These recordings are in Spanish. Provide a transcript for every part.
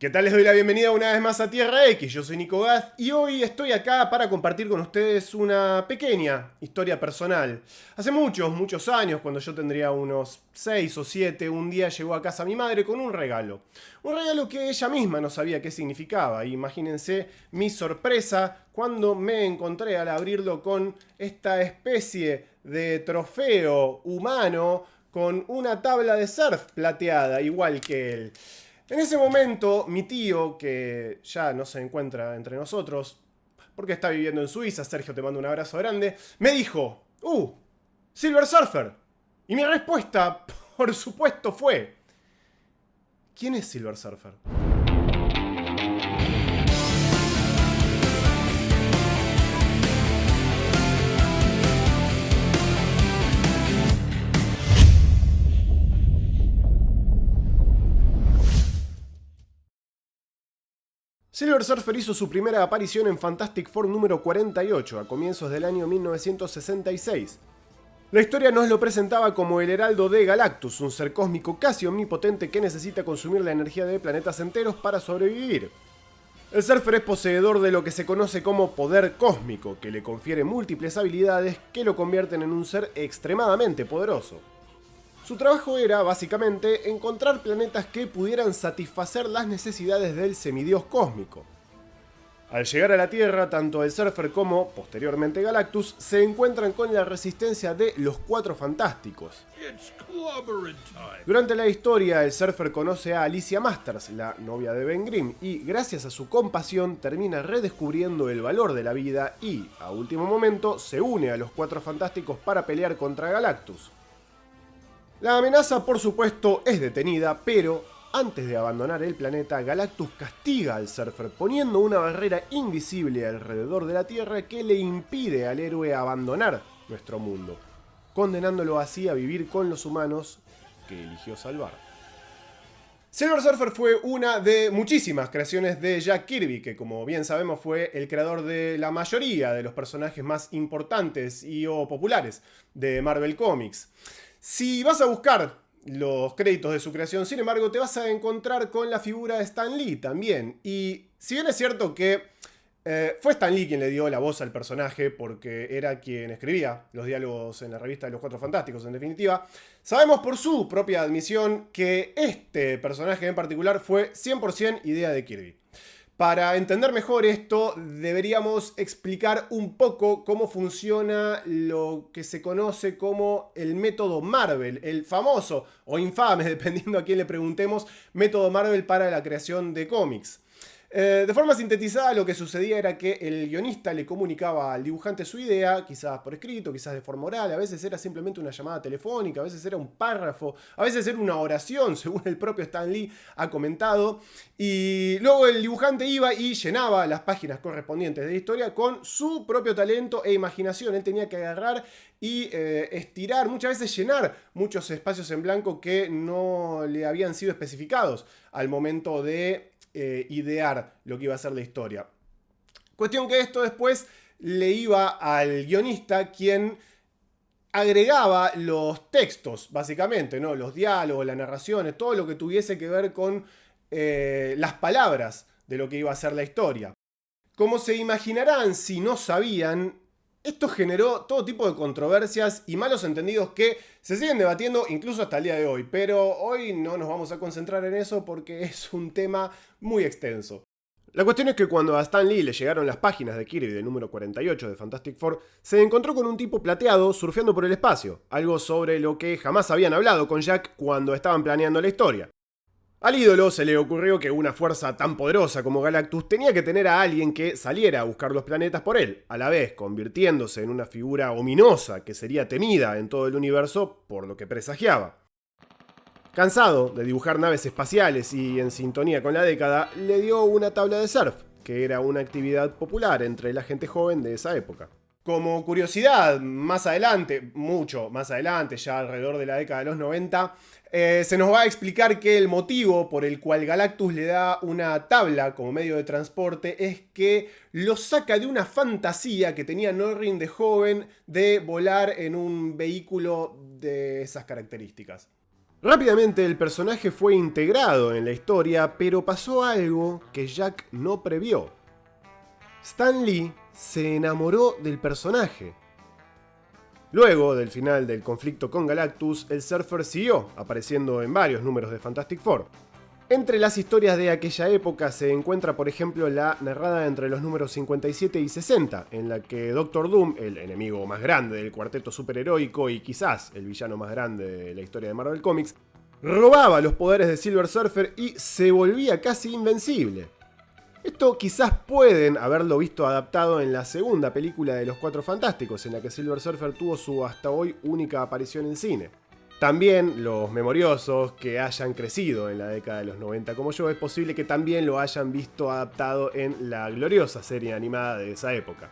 ¿Qué tal? Les doy la bienvenida una vez más a Tierra X. Yo soy Nico Gaz y hoy estoy acá para compartir con ustedes una pequeña historia personal. Hace muchos años, cuando yo tendría unos 6 o 7, un día llegó a casa mi madre con un regalo. Un regalo que ella misma no sabía qué significaba. Imagínense mi sorpresa cuando me encontré al abrirlo con esta especie de trofeo humano con una tabla de surf plateada, igual que él. En ese momento, mi tío, que ya no se encuentra entre nosotros, porque está viviendo en Suiza, Sergio, te mando un abrazo grande, me dijo, Silver Surfer. Y mi respuesta, por supuesto, fue, ¿quién es Silver Surfer? Silver Surfer hizo su primera aparición en Fantastic Four número 48 a comienzos del año 1966. La historia nos lo presentaba como el Heraldo de Galactus, un ser cósmico casi omnipotente que necesita consumir la energía de planetas enteros para sobrevivir. El Surfer es poseedor de lo que se conoce como poder cósmico, que le confiere múltiples habilidades que lo convierten en un ser extremadamente poderoso. Su trabajo era, básicamente, encontrar planetas que pudieran satisfacer las necesidades del semidios cósmico. Al llegar a la Tierra, tanto el Surfer como, posteriormente, Galactus se encuentran con la resistencia de los Cuatro Fantásticos. Durante la historia, el Surfer conoce a Alicia Masters, la novia de Ben Grimm, y gracias a su compasión termina redescubriendo el valor de la vida y, a último momento, se une a los Cuatro Fantásticos para pelear contra Galactus. La amenaza, por supuesto, es detenida, pero antes de abandonar el planeta, Galactus castiga al Surfer poniendo una barrera invisible alrededor de la Tierra que le impide al héroe abandonar nuestro mundo, condenándolo así a vivir con los humanos que eligió salvar. Silver Surfer fue una de muchísimas creaciones de Jack Kirby, que como bien sabemos fue el creador de la mayoría de los personajes más importantes y o populares de Marvel Comics. Si vas a buscar los créditos de su creación, sin embargo, te vas a encontrar con la figura de Stan Lee también. Y si bien es cierto que fue Stan Lee quien le dio la voz al personaje, porque era quien escribía los diálogos en la revista de los Cuatro Fantásticos, en definitiva, sabemos por su propia admisión que este personaje en particular fue 100% idea de Kirby. Para entender mejor esto, deberíamos explicar un poco cómo funciona lo que se conoce como el método Marvel, el famoso o infame, dependiendo a quién le preguntemos, método Marvel para la creación de cómics. De forma sintetizada, lo que sucedía era que el guionista le comunicaba al dibujante su idea, quizás por escrito, quizás de forma oral, a veces era simplemente una llamada telefónica, a veces era un párrafo, a veces era una oración, según el propio Stan Lee ha comentado, y luego el dibujante iba y llenaba las páginas correspondientes de la historia con su propio talento e imaginación. Él tenía que agarrar y estirar, muchas veces llenar muchos espacios en blanco que no le habían sido especificados al momento de idear lo que iba a ser la historia. Cuestión que esto después le iba al guionista, quien agregaba los textos, básicamente, ¿no? Los diálogos, las narraciones, todo lo que tuviese que ver con las palabras de lo que iba a ser la historia. Como se imaginarán, si no sabían, esto generó todo tipo de controversias y malos entendidos que se siguen debatiendo incluso hasta el día de hoy. Pero hoy no nos vamos a concentrar en eso porque es un tema muy extenso. La cuestión es que cuando a Stan Lee le llegaron las páginas de Kirby del número 48 de Fantastic Four, se encontró con un tipo plateado surfeando por el espacio, algo sobre lo que jamás habían hablado con Jack cuando estaban planeando la historia. Al ídolo se le ocurrió que una fuerza tan poderosa como Galactus tenía que tener a alguien que saliera a buscar los planetas por él, a la vez convirtiéndose en una figura ominosa que sería temida en todo el universo por lo que presagiaba. Cansado de dibujar naves espaciales y en sintonía con la década, le dio una tabla de surf, que era una actividad popular entre la gente joven de esa época. Como curiosidad, más adelante, mucho más adelante, ya alrededor de la década de los 90, se nos va a explicar que el motivo por el cual Galactus le da una tabla como medio de transporte es que lo saca de una fantasía que tenía Norrin de joven de volar en un vehículo de esas características. Rápidamente el personaje fue integrado en la historia, pero pasó algo que Jack no previó. Stan Lee se enamoró del personaje. Luego del final del conflicto con Galactus, el Surfer siguió apareciendo en varios números de Fantastic Four. Entre las historias de aquella época se encuentra, por ejemplo, la narrada entre los números 57 y 60, en la que Doctor Doom, el enemigo más grande del cuarteto superheroico y quizás el villano más grande de la historia de Marvel Comics, robaba los poderes de Silver Surfer y se volvía casi invencible. Esto quizás pueden haberlo visto adaptado en la segunda película de Los Cuatro Fantásticos, en la que Silver Surfer tuvo su hasta hoy única aparición en cine. También los memoriosos que hayan crecido en la década de los 90 como yo, es posible que también lo hayan visto adaptado en la gloriosa serie animada de esa época.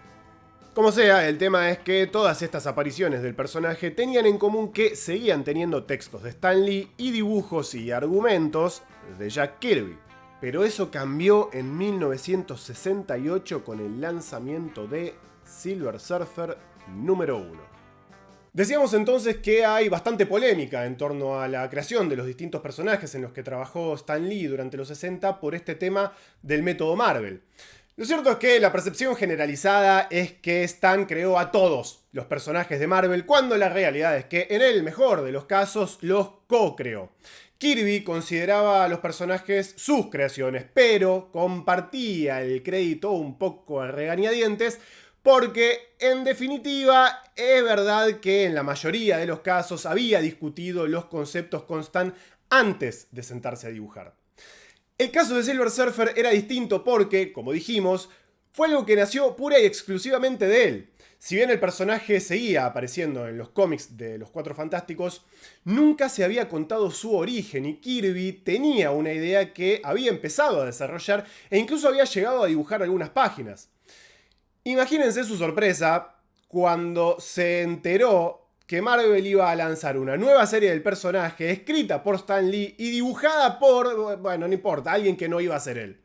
Como sea, el tema es que todas estas apariciones del personaje tenían en común que seguían teniendo textos de Stan Lee y dibujos y argumentos de Jack Kirby. Pero eso cambió en 1968 con el lanzamiento de Silver Surfer número 1. Decíamos entonces que hay bastante polémica en torno a la creación de los distintos personajes en los que trabajó Stan Lee durante los 60 por este tema del método Marvel. Lo cierto es que la percepción generalizada es que Stan creó a todos los personajes de Marvel, cuando la realidad es que en el mejor de los casos los co-creó. Kirby consideraba a los personajes sus creaciones, pero compartía el crédito un poco a regañadientes, porque, en definitiva, es verdad que en la mayoría de los casos había discutido los conceptos con Stan antes de sentarse a dibujar. El caso de Silver Surfer era distinto porque, como dijimos, fue algo que nació pura y exclusivamente de él. Si bien el personaje seguía apareciendo en los cómics de Los Cuatro Fantásticos, nunca se había contado su origen y Kirby tenía una idea que había empezado a desarrollar e incluso había llegado a dibujar algunas páginas. Imagínense su sorpresa cuando se enteró que Marvel iba a lanzar una nueva serie del personaje escrita por Stan Lee y dibujada por, bueno, no importa, alguien que no iba a ser él.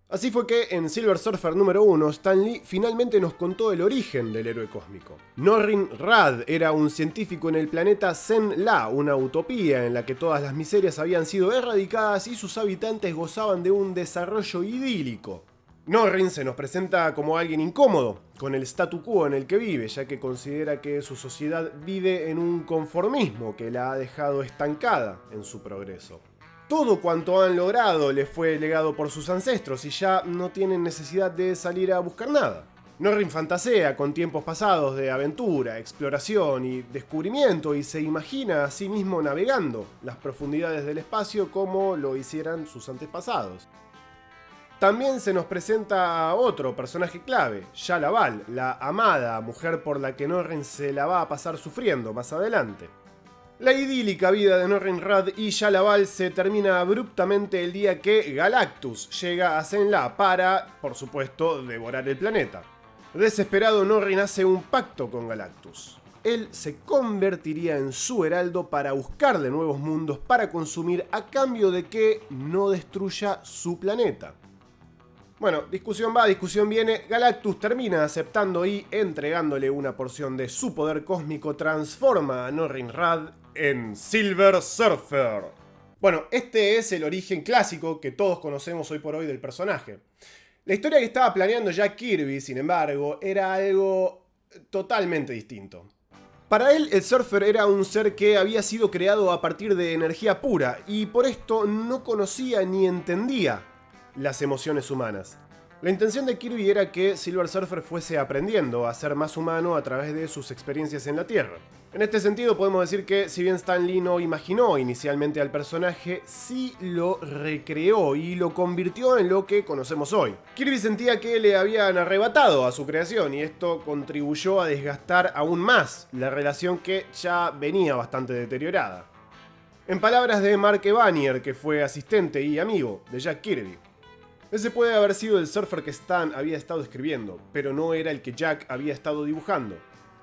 Así fue que en Silver Surfer número 1, Stan Lee finalmente nos contó el origen del héroe cósmico. Norrin Radd era un científico en el planeta Zen-La, una utopía en la que todas las miserias habían sido erradicadas y sus habitantes gozaban de un desarrollo idílico. Norrin se nos presenta como alguien incómodo con el statu quo en el que vive, ya que considera que su sociedad vive en un conformismo que la ha dejado estancada en su progreso. Todo cuanto han logrado les fue legado por sus ancestros y ya no tienen necesidad de salir a buscar nada. Norrin fantasea con tiempos pasados de aventura, exploración y descubrimiento y se imagina a sí mismo navegando las profundidades del espacio como lo hicieran sus antepasados. También se nos presenta a otro personaje clave, Shalla-Bal, la amada mujer por la que Norrin se la va a pasar sufriendo más adelante. La idílica vida de Norrin Radd y Shalla-Bal se termina abruptamente el día que Galactus llega a Zen-La para, por supuesto, devorar el planeta. Desesperado, Norrin hace un pacto con Galactus. Él se convertiría en su heraldo para buscarle nuevos mundos para consumir a cambio de que no destruya su planeta. Bueno, discusión va, discusión viene, Galactus termina aceptando y entregándole una porción de su poder cósmico transforma a Norrin Radd en Silver Surfer. Bueno, este es el origen clásico que todos conocemos hoy por hoy del personaje. La historia que estaba planeando Jack Kirby, sin embargo, era algo totalmente distinto. Para él, el Surfer era un ser que había sido creado a partir de energía pura y por esto no conocía ni entendía las emociones humanas. La intención de Kirby era que Silver Surfer fuese aprendiendo a ser más humano a través de sus experiencias en la Tierra. En este sentido podemos decir que si bien Stan Lee no imaginó inicialmente al personaje, sí lo recreó y lo convirtió en lo que conocemos hoy. Kirby sentía que le habían arrebatado a su creación y esto contribuyó a desgastar aún más la relación que ya venía bastante deteriorada. En palabras de Mark Evanier, que fue asistente y amigo de Jack Kirby, ese puede haber sido el Surfer que Stan había estado escribiendo, pero no era el que Jack había estado dibujando.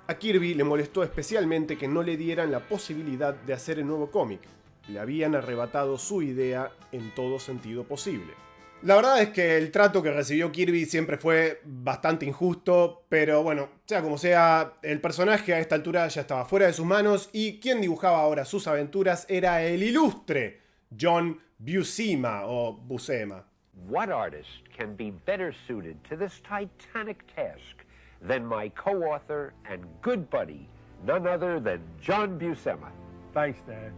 A Kirby le molestó especialmente que no le dieran la posibilidad de hacer el nuevo cómic. Le habían arrebatado su idea en todo sentido posible. La verdad es que el trato que recibió Kirby siempre fue bastante injusto, pero bueno, sea como sea, el personaje a esta altura ya estaba fuera de sus manos y quien dibujaba ahora sus aventuras era el ilustre John Buscema o Buscema. What artist can be better suited to this titanic task than my co-author and good buddy, none other than John Buscema? Thanks, Dad.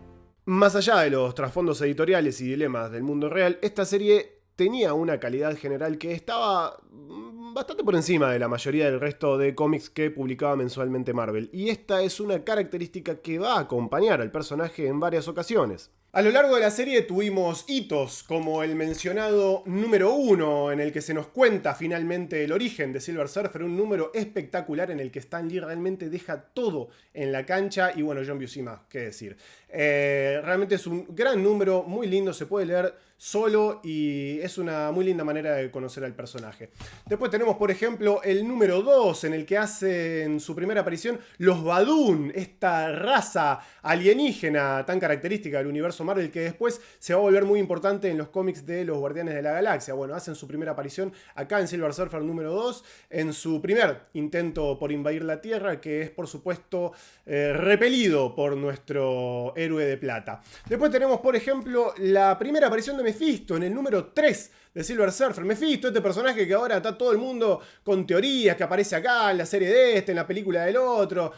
Más allá de los trasfondos editoriales y dilemas del mundo real, esta serie tenía una calidad general que estaba bastante por encima de la mayoría del resto de cómics que publicaba mensualmente Marvel, y esta es una característica que va a acompañar al personaje en varias ocasiones. A lo largo de la serie tuvimos hitos como el mencionado número 1, en el que se nos cuenta finalmente el origen de Silver Surfer, un número espectacular en el que Stan Lee realmente deja todo en la cancha, y bueno, John Buscema, qué decir. Realmente es un gran número, muy lindo, se puede leer solo y es una muy linda manera de conocer al personaje. Después tenemos, por ejemplo, el número 2, en el que hacen su primera aparición los Badun, esta raza alienígena tan característica del universo Marvel, que después se va a volver muy importante en los cómics de los Guardianes de la Galaxia. Bueno, hacen su primera aparición acá en Silver Surfer número 2, en su primer intento por invadir la Tierra, que es por supuesto repelido por nuestro héroe de plata. Después tenemos, por ejemplo, la primera aparición de Mephisto en el número 3 de Silver Surfer. Mephisto, este personaje que ahora está todo el mundo con teorías, que aparece acá en la serie de este, en la película del otro.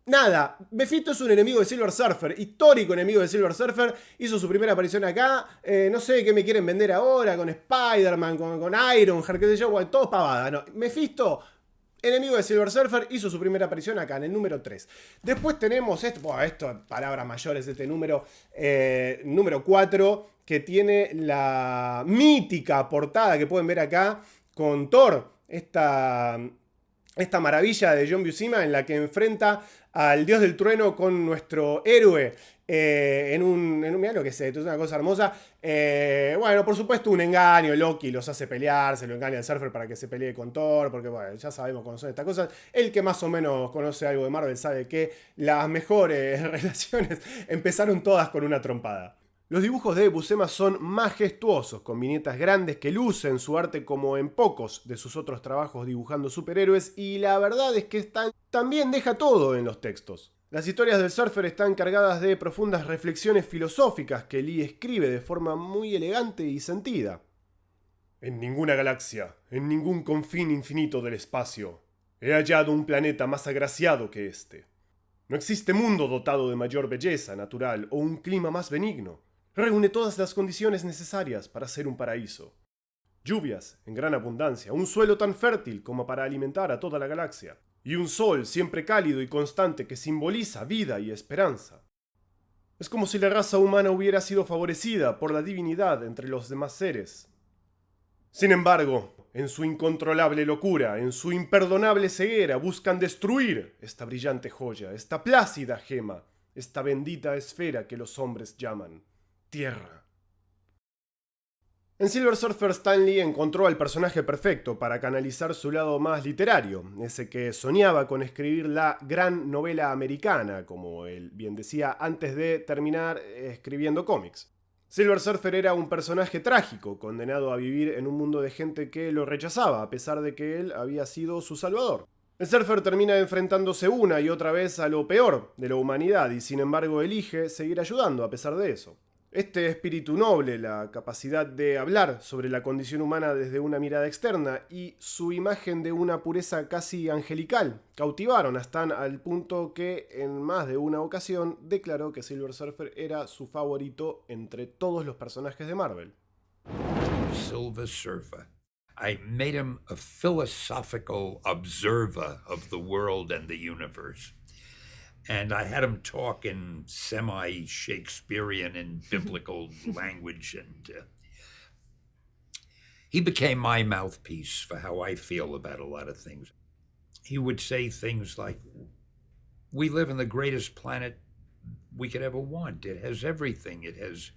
Nada, Mephisto es un enemigo de Silver Surfer, histórico enemigo de Silver Surfer, hizo su primera aparición acá, no sé qué me quieren vender ahora, con Spider-Man, con Ironheart, qué sé yo, bueno, todo pavada, no, Mephisto, enemigo de Silver Surfer, hizo su primera aparición acá, en el número 3. Después tenemos esto palabras mayores, este número 4, que tiene la mítica portada que pueden ver acá, con Thor, esta maravilla de John Buscema en la que enfrenta al dios del trueno con nuestro héroe mirá lo que es esto, es una cosa hermosa. Bueno, por supuesto un engaño, Loki los hace pelear, se lo engaña al Surfer para que se pelee con Thor, porque bueno, ya sabemos cómo son estas cosas. El que más o menos conoce algo de Marvel sabe que las mejores relaciones empezaron todas con una trompada. Los dibujos de Buscema son majestuosos, con viñetas grandes que lucen su arte como en pocos de sus otros trabajos dibujando superhéroes, y la verdad es que Stan también deja todo en los textos. Las historias del Surfer están cargadas de profundas reflexiones filosóficas que Lee escribe de forma muy elegante y sentida. En ninguna galaxia, en ningún confín infinito del espacio, he hallado un planeta más agraciado que este. No existe mundo dotado de mayor belleza natural o un clima más benigno. Reúne todas las condiciones necesarias para ser un paraíso. Lluvias en gran abundancia, un suelo tan fértil como para alimentar a toda la galaxia, y un sol siempre cálido y constante que simboliza vida y esperanza. Es como si la raza humana hubiera sido favorecida por la divinidad entre los demás seres. Sin embargo, en su incontrolable locura, en su imperdonable ceguera, buscan destruir esta brillante joya, esta plácida gema, esta bendita esfera que los hombres llaman Tierra. En Silver Surfer, Stan Lee encontró al personaje perfecto para canalizar su lado más literario, ese que soñaba con escribir la gran novela americana, como él bien decía, antes de terminar escribiendo cómics. Silver Surfer era un personaje trágico, condenado a vivir en un mundo de gente que lo rechazaba, a pesar de que él había sido su salvador. El Surfer termina enfrentándose una y otra vez a lo peor de la humanidad y sin embargo elige seguir ayudando a pesar de eso. Este espíritu noble, la capacidad de hablar sobre la condición humana desde una mirada externa y su imagen de una pureza casi angelical cautivaron a Stan al punto que en más de una ocasión declaró que Silver Surfer era su favorito entre todos los personajes de Marvel. Silver Surfer. I made him a philosophical observer of the world and the universe. And I had him talk in semi-Shakespearean and biblical language, and he became my mouthpiece for how I feel about a lot of things. He would say things like, we live in the greatest planet we could ever want. It has everything. It has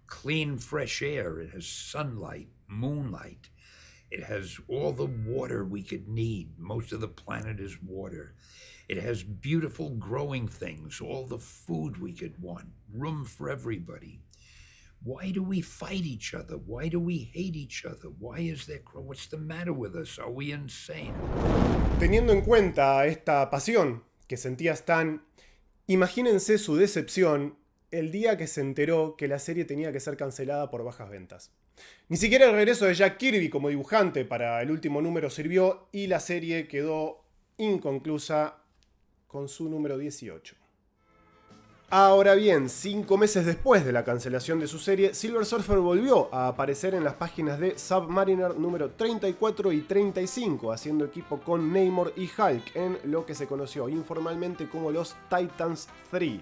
clean, fresh air. It has sunlight, moonlight. It has all the water we could need. Most of the planet is water. It has beautiful growing things, all the food we could want, room for everybody. Why do we fight each other? Why do we hate each other? Why is there... What's the matter with us? Are we insane? Teniendo en cuenta esta pasión que sentía Stan, imagínense su decepción el día que se enteró que la serie tenía que ser cancelada por bajas ventas. Ni siquiera el regreso de Jack Kirby como dibujante para el último número sirvió y la serie quedó inconclusa con su número 18. Ahora bien, 5 meses después de la cancelación de su serie, Silver Surfer volvió a aparecer en las páginas de Submariner número 34 y 35, haciendo equipo con Namor y Hulk en lo que se conoció informalmente como los Titans 3.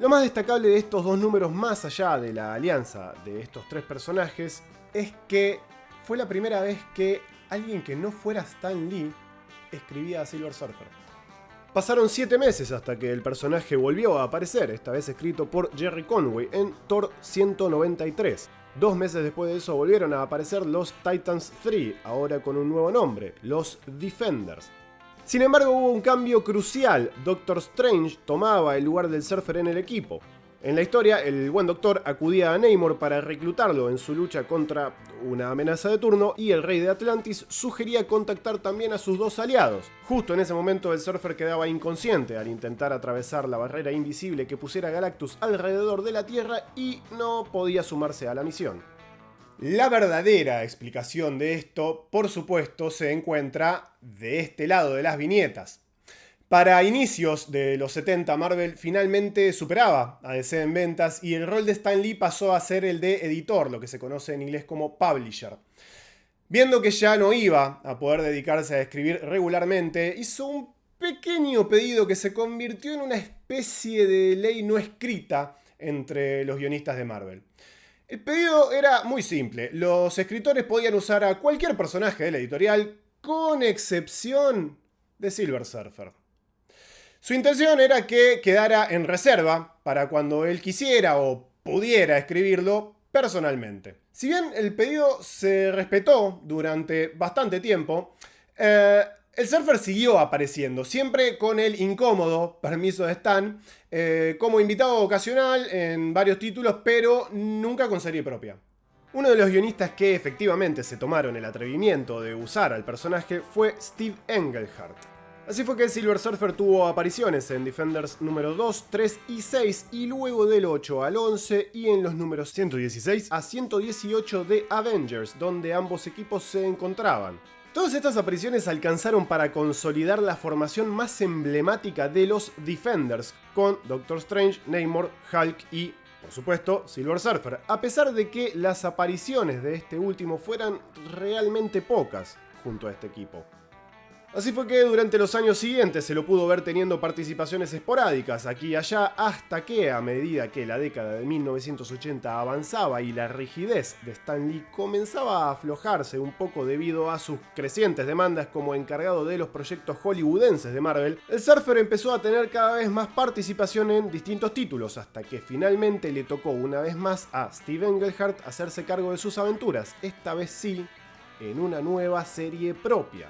Lo más destacable de estos dos números, más allá de la alianza de estos tres personajes, es que fue la primera vez que alguien que no fuera Stan Lee escribía a Silver Surfer. Pasaron 7 meses hasta que el personaje volvió a aparecer, esta vez escrito por Jerry Conway en Thor 193. 2 meses después de eso volvieron a aparecer los Titans 3, ahora con un nuevo nombre, los Defenders. Sin embargo, hubo un cambio crucial. Doctor Strange tomaba el lugar del Surfer en el equipo. En la historia, el buen Doctor acudía a Namor para reclutarlo en su lucha contra una amenaza de turno y el rey de Atlantis sugería contactar también a sus dos aliados. Justo en ese momento el Surfer quedaba inconsciente al intentar atravesar la barrera invisible que pusiera Galactus alrededor de la Tierra y no podía sumarse a la misión. La verdadera explicación de esto, por supuesto, se encuentra de este lado de las viñetas. Para inicios de los 70, Marvel finalmente superaba a DC en ventas y el rol de Stan Lee pasó a ser el de editor, lo que se conoce en inglés como publisher. Viendo que ya no iba a poder dedicarse a escribir regularmente, hizo un pequeño pedido que se convirtió en una especie de ley no escrita entre los guionistas de Marvel. El pedido era muy simple. Los escritores podían usar a cualquier personaje de la editorial, con excepción de Silver Surfer. Su intención era que quedara en reserva para cuando él quisiera o pudiera escribirlo personalmente. Si bien el pedido se respetó durante bastante tiempo, el Surfer siguió apareciendo, siempre con el incómodo permiso de Stan, como invitado ocasional en varios títulos, pero nunca con serie propia. Uno de los guionistas que efectivamente se tomaron el atrevimiento de usar al personaje fue Steve Englehart. Así fue que Silver Surfer tuvo apariciones en Defenders número 2, 3 y 6 y luego del 8 al 11 y en los números 116 a 118 de Avengers, donde ambos equipos se encontraban. Todas estas apariciones alcanzaron para consolidar la formación más emblemática de los Defenders, con Doctor Strange, Namor, Hulk y, por supuesto, Silver Surfer, a pesar de que las apariciones de este último fueran realmente pocas junto a este equipo. Así fue que durante los años siguientes se lo pudo ver teniendo participaciones esporádicas aquí y allá, hasta que a medida que la década de 1980 avanzaba y la rigidez de Stan Lee comenzaba a aflojarse un poco debido a sus crecientes demandas como encargado de los proyectos hollywoodenses de Marvel, el Surfer empezó a tener cada vez más participación en distintos títulos, hasta que finalmente le tocó una vez más a Steve Englehart hacerse cargo de sus aventuras, esta vez sí, en una nueva serie propia.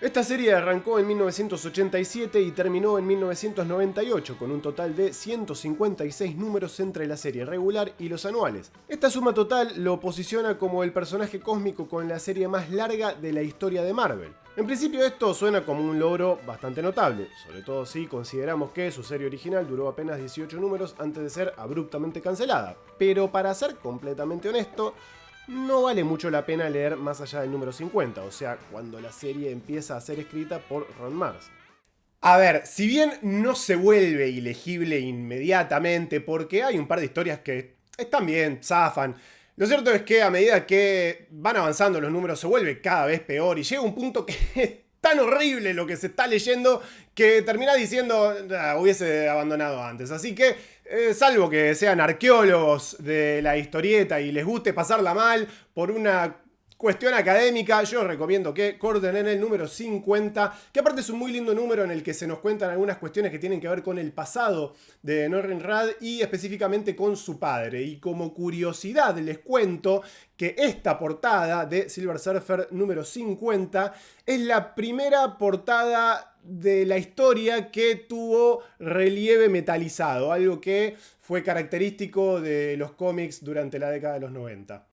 Esta serie arrancó en 1987 y terminó en 1998 con un total de 156 números entre la serie regular y los anuales. Esta suma total lo posiciona como el personaje cósmico con la serie más larga de la historia de Marvel. En principio esto suena como un logro bastante notable, sobre todo si consideramos que su serie original duró apenas 18 números antes de ser abruptamente cancelada. Pero para ser completamente honesto, no vale mucho la pena leer más allá del número 50, o sea, cuando la serie empieza a ser escrita por Ron Marz. A ver, si bien no se vuelve ilegible inmediatamente, porque hay un par de historias que están bien, zafan, lo cierto es que a medida que van avanzando los números se vuelve cada vez peor y llega un punto que es tan horrible lo que se está leyendo que termina diciendo hubiese abandonado antes. Así que salvo que sean arqueólogos de la historieta y les guste pasarla mal por una cuestión académica, yo recomiendo que corten en el número 50, que aparte es un muy lindo número en el que se nos cuentan algunas cuestiones que tienen que ver con el pasado de Norrin Radd y específicamente con su padre. Y como curiosidad les cuento que esta portada de Silver Surfer número 50 es la primera portada de la historia que tuvo relieve metalizado, algo que fue característico de los cómics durante la década de los 90.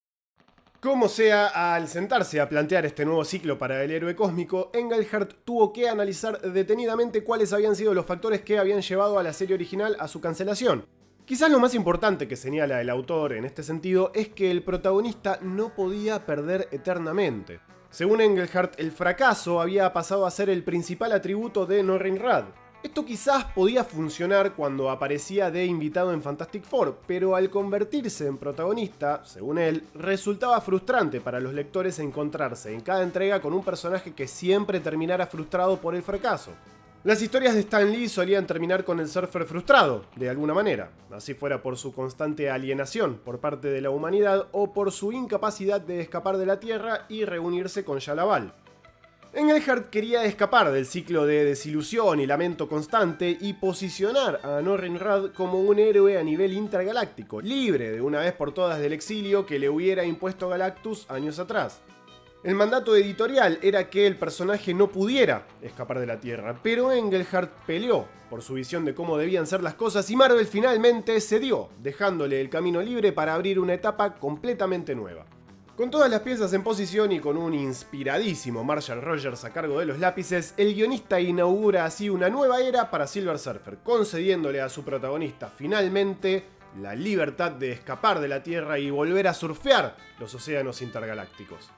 Como sea, al sentarse a plantear este nuevo ciclo para el héroe cósmico, Engelhardt tuvo que analizar detenidamente cuáles habían sido los factores que habían llevado a la serie original a su cancelación. Quizás lo más importante que señala el autor en este sentido es que el protagonista no podía perder eternamente. Según Engelhardt, el fracaso había pasado a ser el principal atributo de Norrin Radd. Esto quizás podía funcionar cuando aparecía de invitado en Fantastic Four, pero al convertirse en protagonista, según él, resultaba frustrante para los lectores encontrarse en cada entrega con un personaje que siempre terminara frustrado por el fracaso. Las historias de Stan Lee solían terminar con el Surfer frustrado, de alguna manera, así fuera por su constante alienación por parte de la humanidad o por su incapacidad de escapar de la Tierra y reunirse con Shalaval. Engelhardt quería escapar del ciclo de desilusión y lamento constante y posicionar a Norrin Radd como un héroe a nivel intergaláctico, libre de una vez por todas del exilio que le hubiera impuesto Galactus años atrás. El mandato editorial era que el personaje no pudiera escapar de la Tierra, pero Engelhardt peleó por su visión de cómo debían ser las cosas y Marvel finalmente cedió, dejándole el camino libre para abrir una etapa completamente nueva. Con todas las piezas en posición y con un inspiradísimo Marshall Rogers a cargo de los lápices, el guionista inaugura así una nueva era para Silver Surfer, concediéndole a su protagonista finalmente la libertad de escapar de la Tierra y volver a surfear los océanos intergalácticos.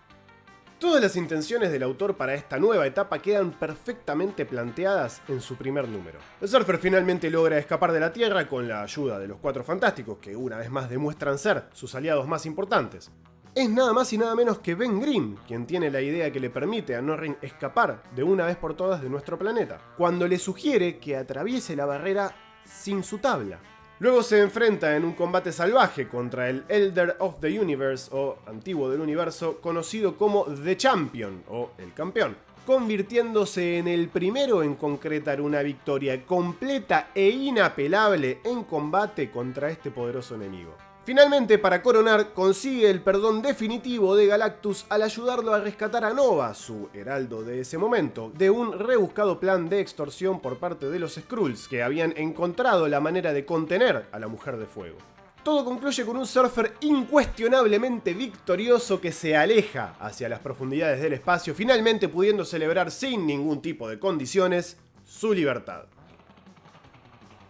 Todas las intenciones del autor para esta nueva etapa quedan perfectamente planteadas en su primer número. El Surfer finalmente logra escapar de la Tierra con la ayuda de los Cuatro Fantásticos, que una vez más demuestran ser sus aliados más importantes. Es nada más y nada menos que Ben Grimm quien tiene la idea que le permite a Norrin escapar de una vez por todas de nuestro planeta, cuando le sugiere que atraviese la barrera sin su tabla. Luego se enfrenta en un combate salvaje contra el Elder of the Universe, o Antiguo del Universo, conocido como The Champion, o el Campeón, convirtiéndose en el primero en concretar una victoria completa e inapelable en combate contra este poderoso enemigo. Finalmente, para coronar, consigue el perdón definitivo de Galactus al ayudarlo a rescatar a Nova, su heraldo de ese momento, de un rebuscado plan de extorsión por parte de los Skrulls, que habían encontrado la manera de contener a la Mujer de Fuego. Todo concluye con un Surfer incuestionablemente victorioso que se aleja hacia las profundidades del espacio, finalmente pudiendo celebrar sin ningún tipo de condiciones su libertad.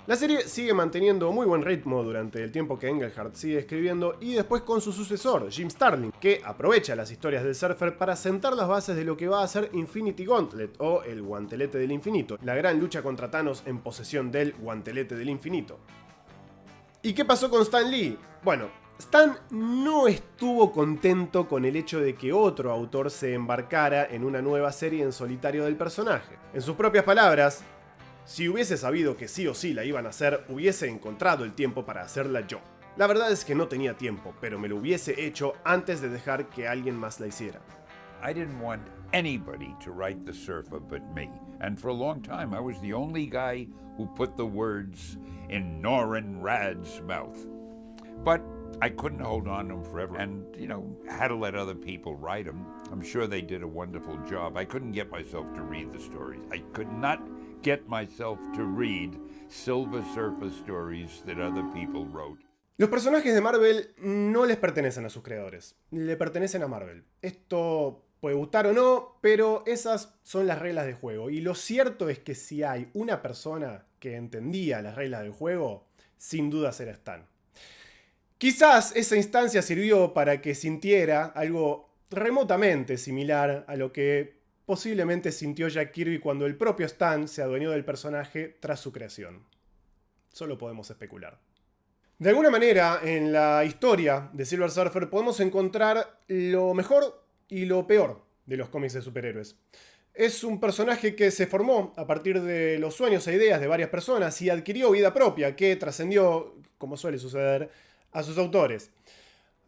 La serie sigue manteniendo muy buen ritmo durante el tiempo que Engelhardt sigue escribiendo y después con su sucesor, Jim Starlin, que aprovecha las historias del Surfer para sentar las bases de lo que va a ser Infinity Gauntlet o el Guantelete del Infinito, la gran lucha contra Thanos en posesión del Guantelete del Infinito. ¿Y qué pasó con Stan Lee? Bueno, Stan no estuvo contento con el hecho de que otro autor se embarcara en una nueva serie en solitario del personaje. En sus propias palabras, si hubiese sabido que sí o sí la iban a hacer, hubiese encontrado el tiempo para hacerla yo. La verdad es que no tenía tiempo, pero me lo hubiese hecho antes de dejar que alguien más la hiciera. I didn't want anybody to write The Surfer but me. And for a long time, I was the only guy who put the words in Norrin Radd's mouth. But I couldn't hold on to them forever and, had to let other people write them. I'm sure they did a wonderful job. I couldn't get myself to read the stories. I could not get myself to read Silver Surfer stories that other people wrote. Los personajes de Marvel no les pertenecen a sus creadores, le pertenecen a Marvel. Esto puede gustar o no, pero esas son las reglas del juego. Y lo cierto es que si hay una persona que entendía las reglas del juego, sin duda era Stan. Quizás esa instancia sirvió para que sintiera algo remotamente similar a lo que posiblemente sintió Jack Kirby cuando el propio Stan se adueñó del personaje tras su creación. Solo podemos especular. De alguna manera, en la historia de Silver Surfer podemos encontrar lo mejor y lo peor de los cómics de superhéroes. Es un personaje que se formó a partir de los sueños e ideas de varias personas y adquirió vida propia que trascendió, como suele suceder, a sus autores.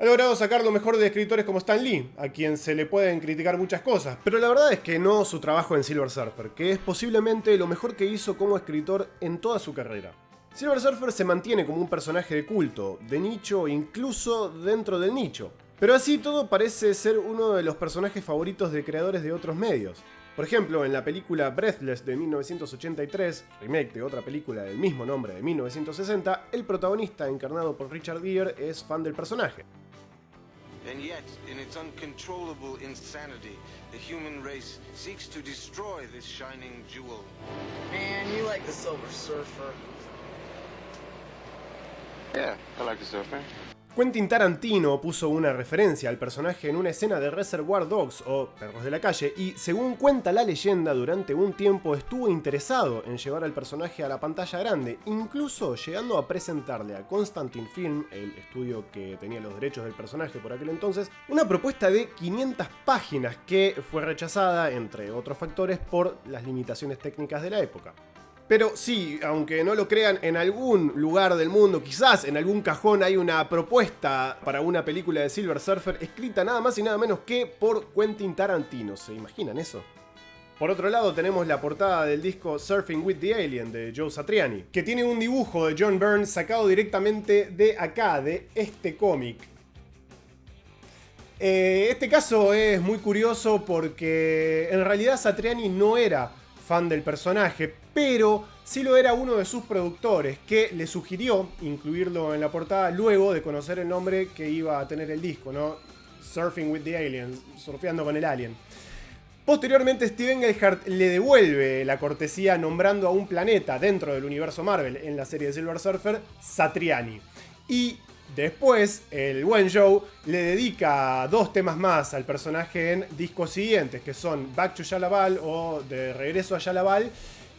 Ha logrado sacar lo mejor de escritores como Stan Lee, a quien se le pueden criticar muchas cosas, pero la verdad es que no su trabajo en Silver Surfer, que es posiblemente lo mejor que hizo como escritor en toda su carrera. Silver Surfer se mantiene como un personaje de culto, de nicho, incluso dentro del nicho. Pero así todo parece ser uno de los personajes favoritos de creadores de otros medios. Por ejemplo, en la película Breathless de 1983, remake de otra película del mismo nombre de 1960, el protagonista, encarnado por Richard Gere, es fan del personaje. And yet, in its uncontrollable insanity, the human race seeks to destroy this shining jewel. Man, you like the Silver Surfer. Yeah, I like the surfer. Quentin Tarantino puso una referencia al personaje en una escena de Reservoir Dogs o Perros de la Calle y, según cuenta la leyenda, durante un tiempo estuvo interesado en llevar al personaje a la pantalla grande, incluso llegando a presentarle a Constantin Film, el estudio que tenía los derechos del personaje por aquel entonces, una propuesta de 500 páginas que fue rechazada, entre otros factores, por las limitaciones técnicas de la época. Pero sí, aunque no lo crean, en algún lugar del mundo, quizás en algún cajón, hay una propuesta para una película de Silver Surfer escrita nada más y nada menos que por Quentin Tarantino. ¿Se imaginan eso? Por otro lado tenemos la portada del disco Surfing with the Alien de Joe Satriani, que tiene un dibujo de John Byrne sacado directamente de acá, de este cómic. Este caso es muy curioso porque en realidad Satriani no era fan del personaje, pero sí lo era uno de sus productores, que le sugirió incluirlo en la portada luego de conocer el nombre que iba a tener el disco, ¿no? Surfing with the Alien, surfeando con el alien. Posteriormente, Steve Englehart le devuelve la cortesía nombrando a un planeta dentro del universo Marvel en la serie de Silver Surfer, Satriani. Y después, el buen Joe le dedica 2 temas más al personaje en discos siguientes, que son Back to Shalaval o De Regreso a Shalaval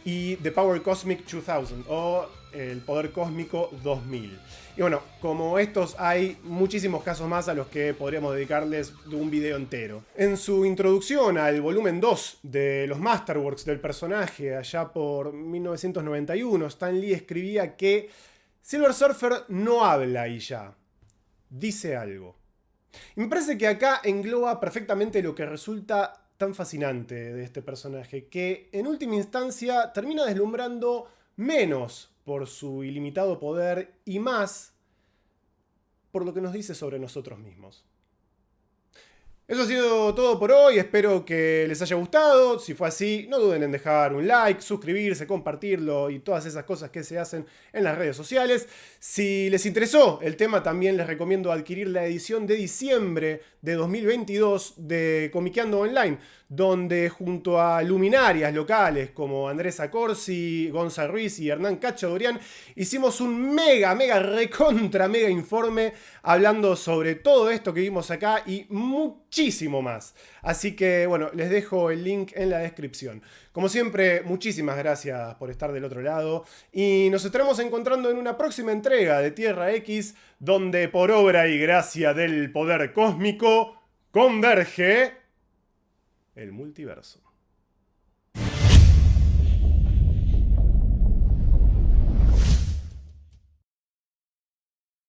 y The Power Cosmic 2000 o El Poder Cósmico 2000. Y bueno, como estos hay muchísimos casos más a los que podríamos dedicarles un video entero. En su introducción al volumen 2 de los Masterworks del personaje, allá por 1991, Stan Lee escribía que Silver Surfer no habla y ya, dice algo. Y me parece que acá engloba perfectamente lo que resulta tan fascinante de este personaje, que en última instancia termina deslumbrando menos por su ilimitado poder y más por lo que nos dice sobre nosotros mismos. Eso ha sido todo por hoy, espero que les haya gustado. Si fue así, no duden en dejar un like, suscribirse, compartirlo y todas esas cosas que se hacen en las redes sociales. Si les interesó el tema, también les recomiendo adquirir la edición de diciembre de 2022 de Comiqueando Online, donde junto a luminarias locales como Andrés Acorsi, Gonza Ruiz y Hernán Cachadurian, hicimos un mega informe hablando sobre todo esto que vimos acá y muchísimo más. Así que bueno, les dejo el link en la descripción. Como siempre, muchísimas gracias por estar del otro lado y nos estaremos encontrando en una próxima entrega de Tierra X, donde por obra y gracia del poder cósmico converge el multiverso.